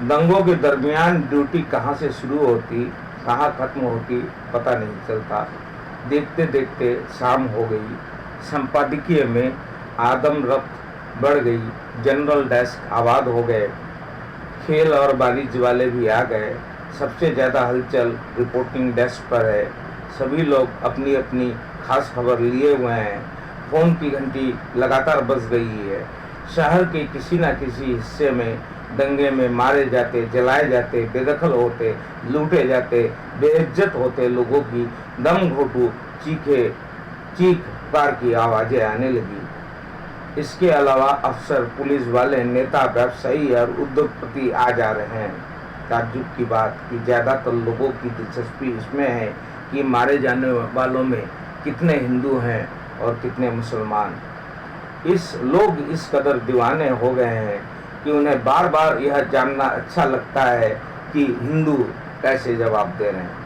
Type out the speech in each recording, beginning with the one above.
दंगों के दरमियान ड्यूटी कहाँ से शुरू होती, कहाँ खत्म होती, पता नहीं चलता। देखते देखते शाम हो गई। संपादकीय में आदम रफ्त बढ़ गई। जनरल डेस्क आबाद हो गए। खेल और बारिश वाले भी आ गए। सबसे ज़्यादा हलचल रिपोर्टिंग डेस्क पर है। सभी लोग अपनी अपनी खास खबर लिए हुए हैं। फ़ोन की घंटी लगातार बज रही है। शहर के किसी न किसी हिस्से में दंगे में मारे जाते, जलाए जाते, बेदखल होते, लूटे जाते, बेइज्जत होते लोगों की दम घोटू चीख पुकार की आवाज़ें आने लगी। इसके अलावा अफसर, पुलिस वाले, नेता, व्यवसायी और उद्योगपति आ जा रहे हैं। ताज्जुब की बात कि ज़्यादातर लोगों की दिलचस्पी इसमें है कि मारे जाने वालों में कितने हिंदू हैं और कितने मुसलमान। लोग इस कदर दीवाने हो गए हैं कि उन्हें बार बार यह जानना अच्छा लगता है कि हिंदू कैसे जवाब दे रहे हैं।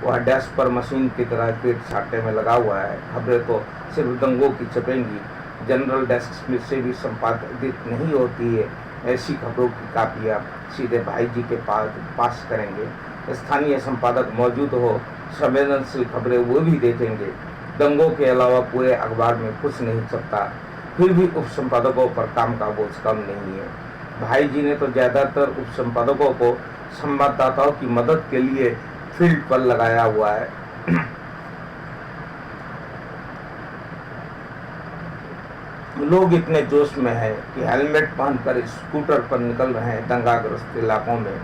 वह डेस्क पर मशीन की तरह पेट छाटे में लगा हुआ है। खबरें तो सिर्फ दंगों की छपेंगी। जनरल डेस्क में से भी संपादित नहीं होती है। ऐसी खबरों की कापियाँ सीधे भाई जी के पास करेंगे। स्थानीय संपादक मौजूद हो, संवेदनशील खबरें वो भी देखेंगे। दंगों के अलावा पूरे अखबार में कुछ नहीं छपता। फिर भी उप संपादकों पर काम का बोझ कम नहीं है। भाई जी ने तो ज़्यादातर उप संपादकों को संवाददाताओं की मदद के लिए फील्ड पर लगाया हुआ है। लोग इतने जोश में हैं कि हेलमेट पहनकर स्कूटर पर निकल रहे हैं दंगाग्रस्त इलाकों में।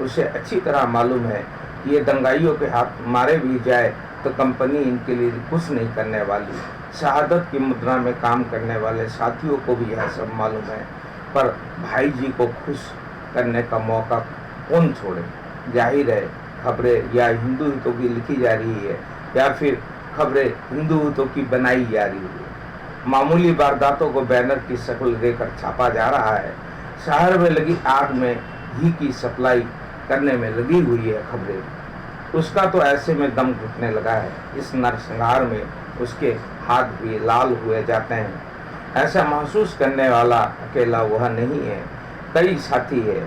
उसे अच्छी तरह मालूम है कि ये दंगाइयों के हाथ मारे भी जाए तो कंपनी इनके लिए कुछ नहीं करने वाली। शहादत की मुद्रा में काम करने वाले साथियों को भी यह सब मालूम है, पर भाई जी को खुश करने का मौका कौन छोड़े। जाहिर है खबरें या हिंदू हितों की लिखी जा रही है या फिर खबरें हिंदू हितों की बनाई जा रही है। मामूली वारदातों को बैनर की शक्ल देकर छापा जा रहा है। शहर में लगी आग में घी की सप्लाई करने में लगी हुई है खबरें। उसका तो ऐसे में दम घुटने लगा है। इस नरसंहार में उसके हाथ भी लाल हुए जाते हैं। ऐसा महसूस करने वाला अकेला वह नहीं है, कई साथी है।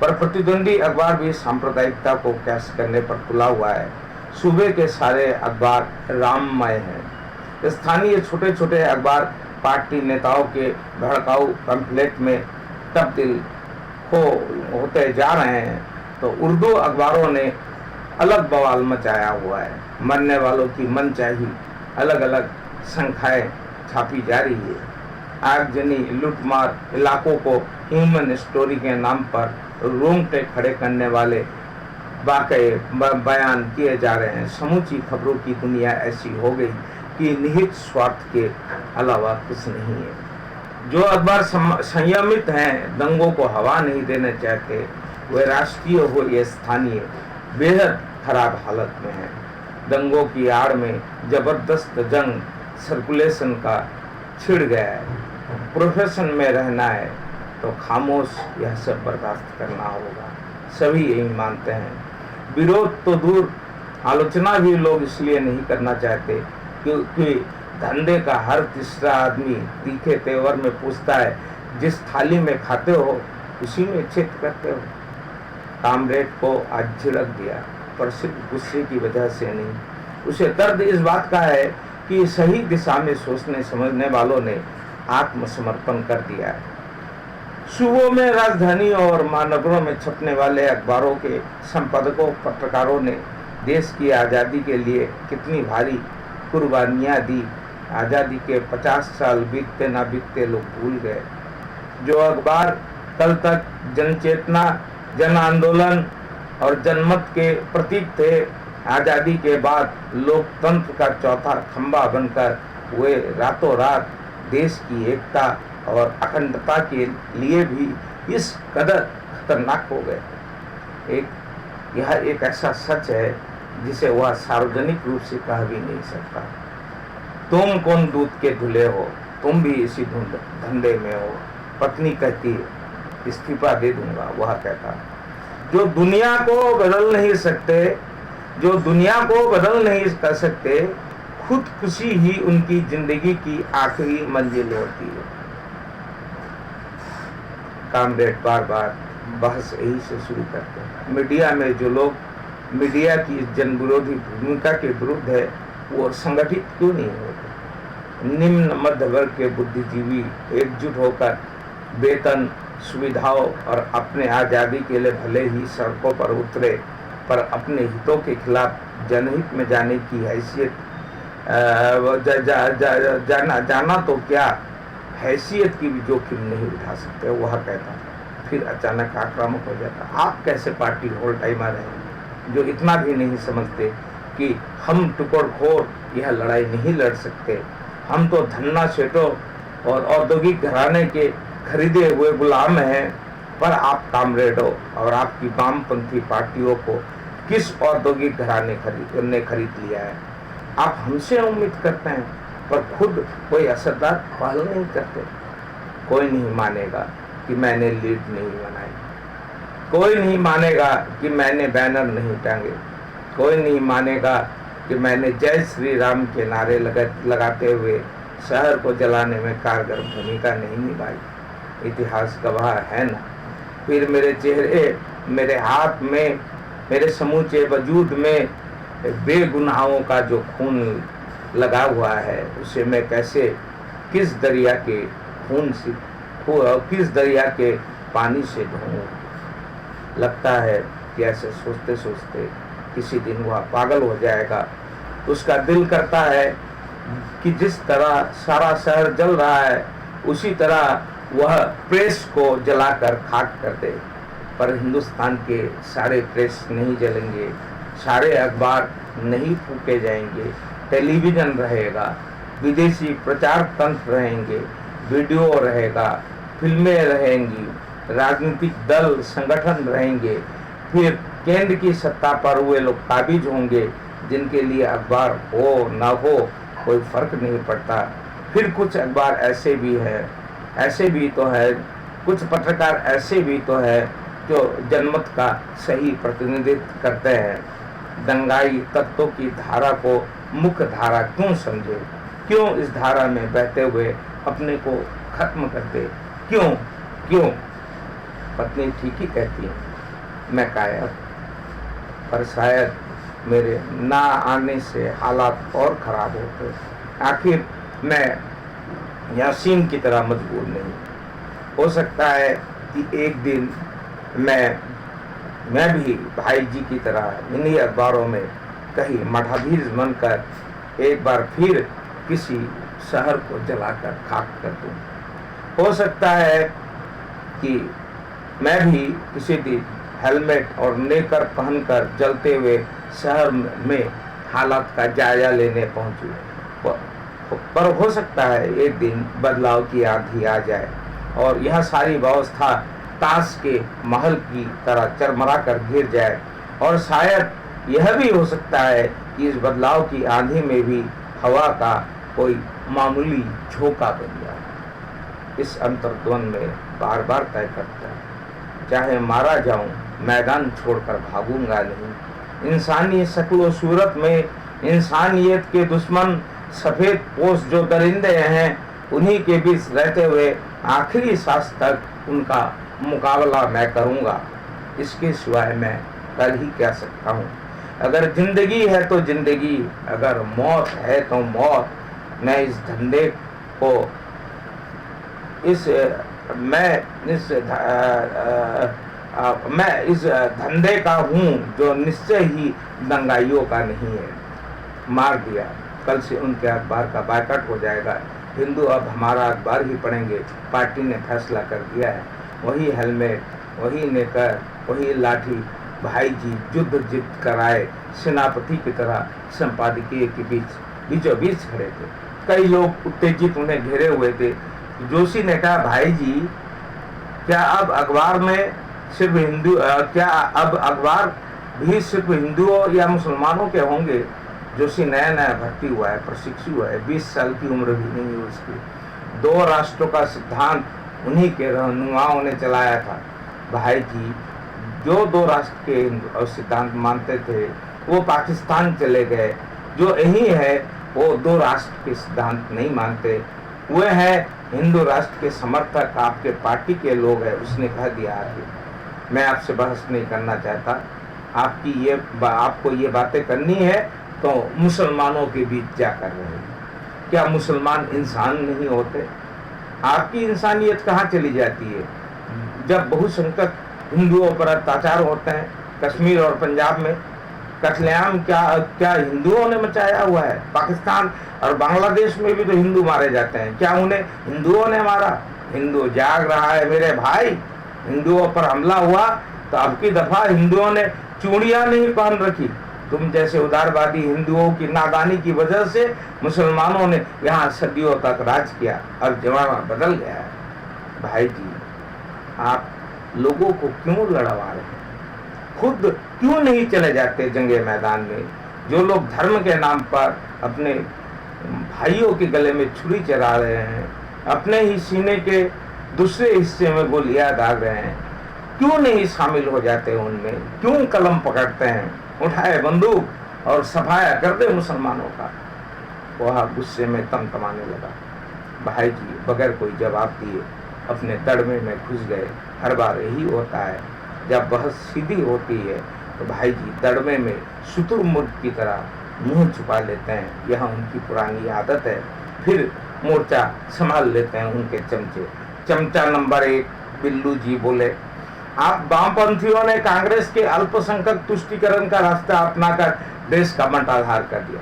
पर प्रतिद्वंदी अखबार भी सांप्रदायिकता को कैश करने पर तुला हुआ है। सूबे के सारे अखबार राममय हैं। स्थानीय छोटे छोटे अखबार पार्टी नेताओं के भड़काऊ पैम्फलेट में तब्दील होते जा रहे हैं, तो उर्दू अखबारों ने अलग बवाल मचाया हुआ है। मरने वालों की मनचाही अलग अलग संख्याएं छापी जा रही है। आगजनी लूटमार इलाकों को ह्यूमन स्टोरी के नाम पर रोंगटे खड़े करने वाले वाकये बयान किए जा रहे हैं। समूची खबरों की दुनिया ऐसी हो गई कि निहित स्वार्थ के अलावा कुछ नहीं है। जो अखबार संयमित हैं, दंगों को हवा नहीं देना चाहते, वे राष्ट्रीय हो या स्थानीय बेहद खराब हालत में हैं। दंगों की आड़ में जबरदस्त जंग सर्कुलेशन का छिड़ गया है। प्रोफेशन में रहना है तो खामोश यह सब बर्दाश्त करना होगा। सभी यही मानते हैं। विरोध तो दूर, आलोचना भी लोग इसलिए नहीं करना चाहते क्योंकि धंधे का हर तीसरा आदमी तीखे तेवर में पूछता है, जिस थाली में खाते हो उसी में छेद करते हो। कामरेड को आज झिड़क दिया, पर सिर्फ गुस्से की वजह से नहीं। उसे दर्द इस बात का है कि सही दिशा में सोचने समझने वालों ने आत्मसमर्पण कर दिया है। सूबों में, राजधानी और महानगरों में छपने वाले अखबारों के संपादकों, पत्रकारों ने देश की आज़ादी के लिए कितनी भारी कुर्बानियाँ दी। आज़ादी के 50 साल बीतते ना बीतते लोग भूल गए। जो अखबार कल तक जनचेतना, जन आंदोलन और जनमत के प्रतीक थे, आज़ादी के बाद लोकतंत्र का चौथा खंभा बनकर वे रातों रात देश की एकता और अखंडता के लिए भी इस कदर खतरनाक हो गए। यह एक ऐसा सच है जिसे वह सार्वजनिक रूप से कह भी नहीं सकता। तुम कौन दूध के धुले हो, तुम भी इसी धंधे में हो। पत्नी कहती इस्तीफा दे दूंगा। वह कहता जो दुनिया को बदल नहीं सकते, जो दुनिया को बदल नहीं कर सकते, खुदकुशी ही उनकी जिंदगी की आखिरी मंजिल होती है। कामरेड बार बार बहस यही से शुरू करते हैं। मीडिया में जो लोग मीडिया की जन विरोधी भूमिका के विरुद्ध है, वो संगठित क्यों नहीं होते? निम्न मध्य वर्ग के बुद्धिजीवी एकजुट होकर वेतन, सुविधाओं और अपने आज़ादी के लिए भले ही सड़कों पर उतरे, पर अपने हितों के खिलाफ जनहित में जाने की हैसियत जाना तो क्या, हैसियत की भी जोखिम नहीं उठा सकते, वह कहता। फिर अचानक आक्रामक हो जाता। आप कैसे पार्टी होल टाइमर हैं जो इतना भी नहीं समझते कि हम टुकड़खोर यह लड़ाई नहीं लड़ सकते। हम तो धन्ना सेठों और औद्योगिक घराने के खरीदे हुए गुलाम हैं। पर आप कामरेडों और आपकी वामपंथी पार्टियों को किस औद्योगिक घराने ने खरीद लिया है? आप हमसे उम्मीद करते हैं पर खुद कोई असरदार पहल नहीं करते। कोई नहीं मानेगा कि मैंने लीड नहीं बनाई, कोई नहीं मानेगा कि मैंने बैनर नहीं टांगे, कोई नहीं मानेगा कि मैंने जय श्री राम के नारे लगाते हुए शहर को जलाने में कारगर भूमिका नहीं निभाई। इतिहास गवाह है ना। फिर मेरे चेहरे, मेरे हाथ में, मेरे समूचे वजूद में बेगुनाहों का जो खून लगा हुआ है, उसे मैं कैसे किस दरिया के खून से, किस दरिया के पानी से धोऊं? लगता है कि ऐसे सोचते सोचते किसी दिन वह पागल हो जाएगा। उसका दिल करता है कि जिस तरह सारा शहर जल रहा है, उसी तरह वह प्रेस को जलाकर खाक कर दे। पर हिंदुस्तान के सारे प्रेस नहीं जलेंगे, सारे अखबार नहीं फूके जाएंगे। टेलीविज़न रहेगा, विदेशी प्रचार तंत्र रहेंगे, वीडियो रहेगा, फिल्में रहेंगी, राजनीतिक दल संगठन रहेंगे। फिर केंद्र की सत्ता पर हुए लोग काबिज होंगे, जिनके लिए अखबार हो ना हो कोई फर्क नहीं पड़ता। फिर कुछ अखबार ऐसे भी है, ऐसे भी तो है, कुछ पत्रकार ऐसे भी तो है जो जनमत का सही प्रतिनिधित्व करते हैं। दंगाई तत्वों की धारा को मुख्य धारा क्यों समझे? क्यों इस धारा में बहते हुए अपने को खत्म कर दे? क्यों क्यों? पत्नी ठीक ही कहती है, मैं कायर, पर शायद मेरे ना आने से हालात और खराब होते। आखिर मैं यासीन की तरह मजबूर नहीं। हो सकता है कि एक दिन मैं भी भाई जी की तरह इन्हीं अखबारों में कहीं मठाधीश बनकर एक बार फिर किसी शहर को जलाकर खाक कर दूं। हो सकता है कि मैं भी किसी दिन हेलमेट और नेकर पहनकर जलते हुए शहर में हालात का जायजा लेने पहुंचूं। पर हो सकता है एक दिन बदलाव की आंधी आ जाए और यह सारी व्यवस्था ताश के महल की तरह चरमरा कर गिर जाए। और शायद यह भी हो सकता है कि इस बदलाव की आंधी में भी हवा का कोई मामूली झोंका बन जाए। इस अंतर्द्वंद में बार बार तय करता है, चाहे मारा जाऊं, मैदान छोड़कर भागूंगा नहीं। इंसानी शक्ल सूरत में इंसानियत के दुश्मन सफ़ेद पोश जो दरिंदे हैं, उन्हीं के बीच रहते हुए आखिरी सांस तक उनका मुकाबला मैं करूंगा। इसके सिवाय मैं कर ही क्या सकता हूँ? अगर जिंदगी है तो जिंदगी, अगर मौत है तो मौत। मैं इस धंधे को मैं इस धंधे का हूँ जो निश्चय ही दंगाइयों का नहीं है। मार दिया, कल से उनके अखबार का बायकॉट हो जाएगा। हिंदू अब हमारा अखबार ही पढ़ेंगे। पार्टी ने फैसला कर दिया है। वही हेलमेट, वही नेकर, वही लाठी। भाई जी युद्ध जीत कर आए सेनापति की तरह संपादकीय के बीचों बीच खड़े थे। कई लोग उत्तेजित उन्हें घेरे हुए थे। जोशी ने कहा, भाई जी क्या अब अखबार में सिर्फ हिंदू, क्या अब अखबार भी सिर्फ हिंदुओं या मुसलमानों के होंगे? जोशी नया नया भर्ती हुआ है, प्रशिक्षु हुआ है, 20 साल की उम्र भी नहीं है उसकी। 2 राष्ट्रों का सिद्धांत उन्हीं के रहनुमाओं ने चलाया था। भाई जी जो 2 राष्ट्र के सिद्धांत मानते थे वो पाकिस्तान चले गए। जो यही है वो 2 राष्ट्र के सिद्धांत नहीं मानते, वे हैं हिंदू राष्ट्र के समर्थक। आपके पार्टी के लोग हैं, उसने कह दिया आगे। मैं आपसे बहस नहीं करना चाहता। आपको ये बातें करनी है तो मुसलमानों के बीच जाकर रहे। क्या मुसलमान इंसान नहीं होते? आपकी इंसानियत कहाँ चली जाती है? जब बहुसंख्यक हिंदुओं पर अत्याचार होते हैं कश्मीर और पंजाब में, कत्लेआम क्या हिंदुओं ने मचाया हुआ है? पाकिस्तान और बांग्लादेश में भी तो हिंदू मारे जाते हैं, क्या उन्हें हिंदुओं ने मारा? हिंदू जाग रहा है मेरे भाई। हिंदुओं पर हमला हुआ तो अब की दफा हिंदुओं ने चूड़ियां नहीं पहन रखी। तुम जैसे उदारवादी हिंदुओं की नादानी की वजह से मुसलमानों ने यहाँ सदियों तक राज किया। अब जमाना बदल गया है। भाई जी, आप लोगों को क्यों लड़वा रहे हैं? खुद क्यों नहीं चले जाते जंगे मैदान में? जो लोग धर्म के नाम पर अपने भाइयों के गले में छुरी चला रहे हैं, अपने ही सीने के दूसरे हिस्से में गोलियां दाग रहे हैं, क्यों नहीं शामिल हो जाते उनमें? क्यों कलम पकड़ते हैं? उठाए बंदूक और सफाया कर दे मुसलमानों का। वह गुस्से में तमतमाने लगा। भाई जी बगैर कोई जवाब दिए अपने दड़मे में घुस गए। हर बार यही होता है, जब बहस सीधी होती है तो भाई जी दड़मे में शुतुरमुर्ग की तरह मुंह छुपा लेते हैं। यह उनकी पुरानी आदत है। फिर मोर्चा संभाल लेते हैं उनके चमचे। चमचा नंबर 1 बिल्लू जी बोले, आप वामपंथियों ने कांग्रेस के अल्पसंख्यक तुष्टीकरण का रास्ता अपनाकर देश का बंटाधार कर दिया।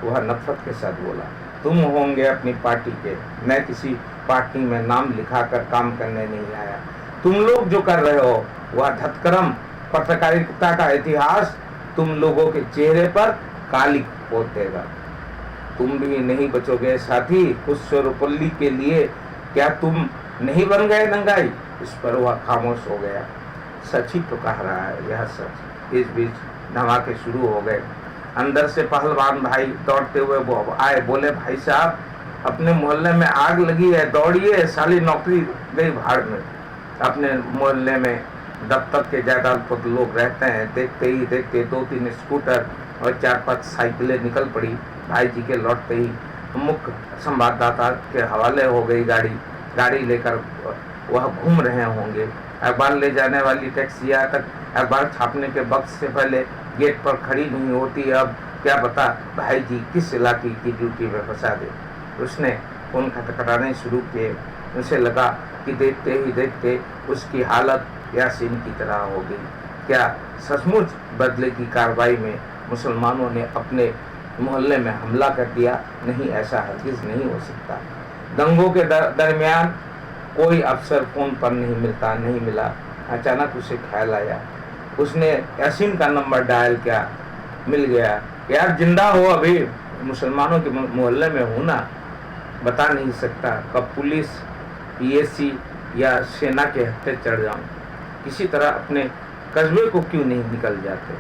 वह नफरत के साथ बोला, तुम होंगे अपनी पार्टी के, मैं किसी पार्टी में नाम लिखाकर काम करने नहीं आया। तुम लोग जो कर रहे हो वह धतकर्म पत्रकारिता का इतिहास तुम लोगों के चेहरे पर कालिक पोत देगा। तुम भी नहीं बचोगे साथी। कुछ स्वरूपल्ली के लिए क्या तुम नहीं बन गए दंगाई? इस पर वह खामोश हो गया। सच ही तो कह रहा है, यह सच। इस बीच धमाके शुरू हो गए। अंदर से पहलवान भाई दौड़ते हुए आए। बोले, भाई साहब अपने मोहल्ले में आग लगी है, दौड़िए, साली नौकरी गई भाड़ में। अपने मोहल्ले में दफ्तर के ज्यादा लोग रहते हैं। देखते ही देखते 2-3 स्कूटर और 4-5 साइकिलें निकल पड़ी। भाई जी के लौटते ही मुख्य संवाददाता के हवाले हो गई गाड़ी लेकर वह घूम रहे होंगे। अखबार ले जाने वाली टैक्सियां तक अखबार छापने के वक्त से पहले गेट पर खड़ी नहीं होती। अब क्या पता भाई जी किस इलाके की ड्यूटी में फंसा दे। उसने फोन खटखटाने शुरू किए। उसे लगा कि देखते ही देखते उसकी हालत यासीन की तरह हो गई। क्या सचमुच बदले की कार्रवाई में मुसलमानों ने अपने मोहल्ले में हमला कर दिया? नहीं, ऐसा हरगिज नहीं हो सकता। दंगों के दरमियान कोई अफसर फोन पर नहीं मिला। अचानक उसे ख्याल आया। उसने यासीन का नंबर डायल किया, मिल गया। यार जिंदा हो? अभी मुसलमानों के मोहल्ले में हूँ ना, बता नहीं सकता कब पुलिस, पीएससी या सेना के हत्थे चढ़ जाऊं। किसी तरह अपने कस्बे को क्यों नहीं निकल जाते?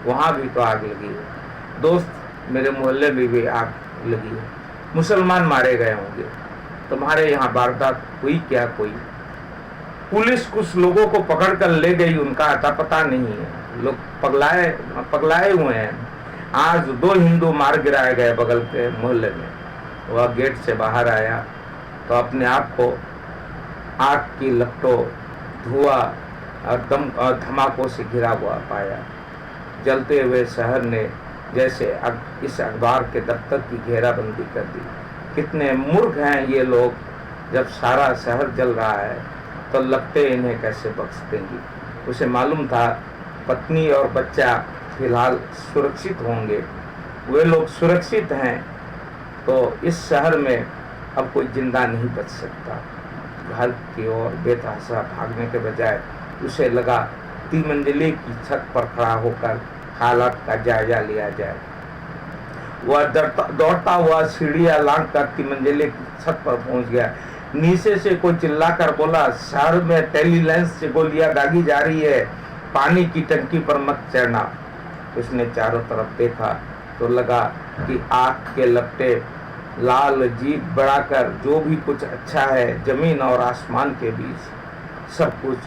वहाँ भी तो आग लगी है दोस्त, मेरे मोहल्ले में भी आग लगी है। मुसलमान मारे गए होंगे। तुम्हारे यहाँ वारदात हुई क्या? कोई पुलिस कुछ लोगों को पकड़ कर ले गई, उनका अता पता नहीं है। लोग पगलाए हुए हैं। आज 2 हिंदू मार गिराए गए बगल के मोहल्ले में। वह गेट से बाहर आया तो अपने आप को आग की लपटों, धुआं और धमाकों से घिरा हुआ पाया। जलते हुए शहर ने जैसे इस अखबार के दफ्तर की घेराबंदी कर दी। कितने मूर्ख हैं ये लोग। जब सारा शहर जल रहा है तो लगते इन्हें कैसे बख्श देंगी। उसे मालूम था पत्नी और बच्चा फिलहाल सुरक्षित होंगे। वे लोग सुरक्षित हैं तो इस शहर में अब कोई जिंदा नहीं बच सकता। घर की ओर बेतहाशा भागने के बजाय उसे लगा 3 मंजिले की छत पर खड़ा होकर हालात का जायजा लिया जाए। वह दौड़ता हुआ सीढ़ियां लांघकर 3 मंजिले की छत पर पहुंच गया। नीचे से कोई चिल्लाकर बोला, शहर में टेलीलेंस से गोलियां दागी जा रही है, पानी की टंकी पर मत चढ़ना। उसने चारों तरफ देखा तो लगा कि आग के लपटे लाल जीप बढ़ाकर जो भी कुछ अच्छा है जमीन और आसमान के बीच सब कुछ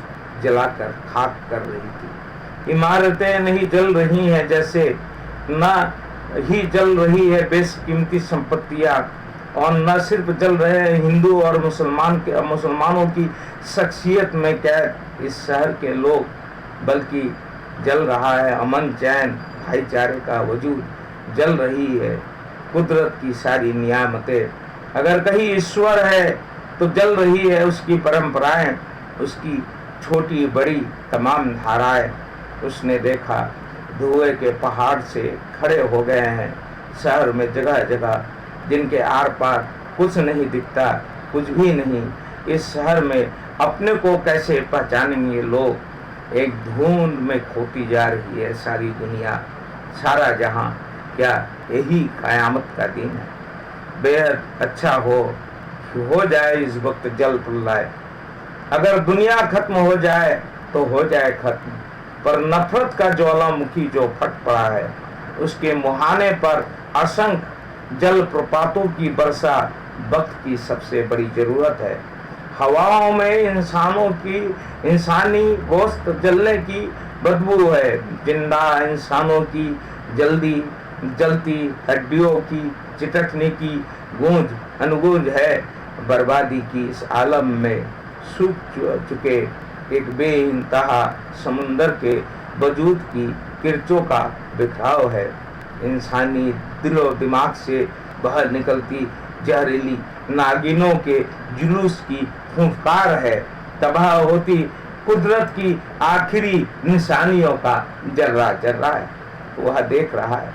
जलाकर खाक कर रही थी। इमारतें नहीं जल रही हैं जैसे, न ही जल रही है बेशकीमती संपत्तियां, और न सिर्फ जल रहे हैं हिंदू और मुसलमानों की शख्सियत में कैद। इस शहर के लोग बल्कि जल रहा है अमन चैन भाईचारे का वजूद, जल रही है कुदरत की सारी नियामतें। अगर कहीं ईश्वर है तो जल रही है उसकी परंपराएं, उसकी छोटी बड़ी तमाम धाराएं। उसने देखा धुएं के पहाड़ से खड़े हो गए हैं शहर में जगह जगह, जिनके आर पार कुछ नहीं दिखता, कुछ भी नहीं। इस शहर में अपने को कैसे पहचानेंगे लोग? एक धुंध में खोती जा रही है सारी दुनिया, सारा जहां। क्या यही कयामत का दिन है? बेहद अच्छा हो जाए इस वक्त जल प्रलय। अगर दुनिया खत्म हो जाए तो हो जाए खत्म, पर नफरत का ज्वालामुखी जो फट पड़ा है उसके मुहाने पर असंख्य जल प्रपातों की वर्षा वक्त की सबसे बड़ी जरूरत है। हवाओं में इंसानी गोश्त जलने की बदबू है, जिंदा इंसानों की जलती हड्डियों की चिटकने की गूंज अनुगूंज है। बर्बादी की इस आलम में सूख चुके एक बेइंतहा समुंदर के वजूद की किरचों का बिखराव है। इंसानी दिलो दिमाग से बाहर निकलती जहरीली नागिनों के जुलूस की फुफकार है। तबाह होती कुदरत की आखिरी निशानियों का जर्रा है, वह देख रहा है।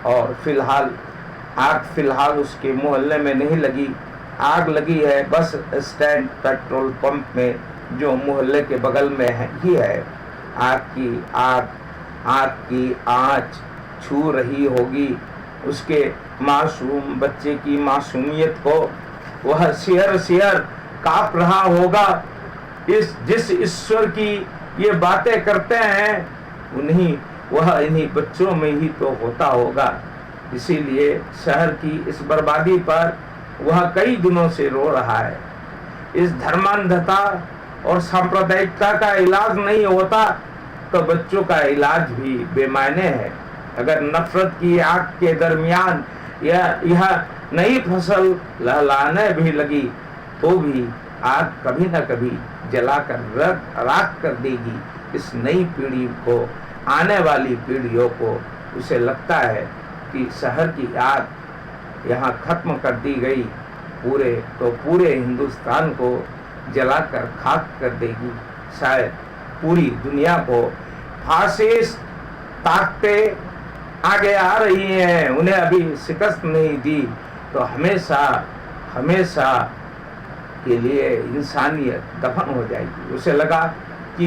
और फिलहाल उसके मोहल्ले में नहीं लगी, आग लगी है बस स्टैंड पेट्रोल पंप में जो मोहल्ले के बगल में ही है। आग की आंच छू रही होगी उसके मासूम बच्चे की मासूमियत को। वह सिहर कांप रहा होगा। जिस ईश्वर की ये बातें करते हैं वह इन्हीं बच्चों में ही तो होता होगा। इसीलिए शहर की इस बर्बादी पर वह कई दिनों से रो रहा है। इस धर्मांधता और सांप्रदायिकता का इलाज नहीं होता तो बच्चों का इलाज भी बेमायने है। अगर नफरत की आग के दरमियान यह नई फसल लहलाने भी लगी तो भी आग कभी न कभी जलाकर राख कर देगी इस नई पीढ़ी को, आने वाली पीढ़ियों को। उसे लगता है कि शहर की आग यहाँ खत्म कर दी गई पूरे हिंदुस्तान को जलाकर खाक कर देगी। शायद पूरी दुनिया को फासिस्ट ताकतें आगे आ रही हैं, उन्हें अभी शिकस्त नहीं दी तो हमेशा के लिए इंसानियत दफन हो जाएगी। उसे लगा कि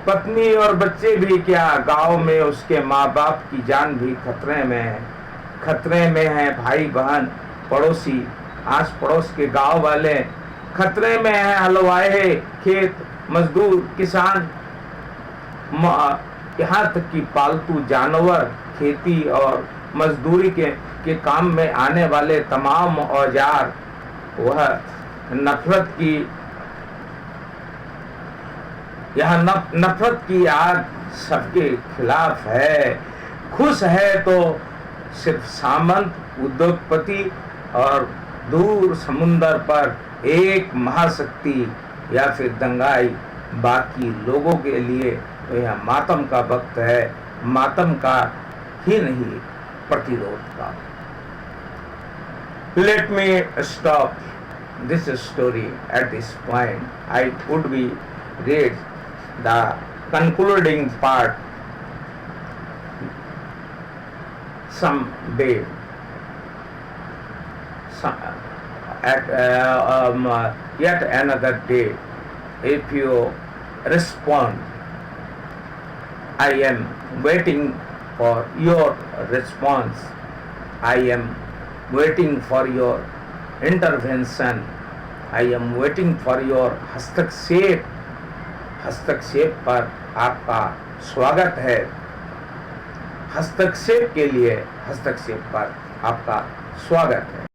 पत्नी और बच्चे भी क्या, गांव में उसके माँ बाप की जान भी खतरे में है। भाई बहन पड़ोसी आस पड़ोस के गांव वाले खतरे में हैं। हलवाई खेत मजदूर किसान, यहाँ तक कि पालतू जानवर खेती और मजदूरी के काम में आने वाले तमाम औजार। वह नफरत की आग सबके खिलाफ है। खुश है तो सिर्फ सामंत उद्योगपति और दूर समुंदर पर एक महाशक्ति या फिर दंगाई। बाकी लोगों के लिए तो यह मातम का वक्त है, मातम का ही नहीं प्रतिरोध का। Let me stop this story at this point. I would be read the concluding part someday, yet another day. If you respond, I am waiting for your response. I am waiting for your intervention. I am waiting for your हस्तक्षेप पर आपका स्वागत है। हस्तक्षेप के लिए हस्तक्षेप पर आपका स्वागत है।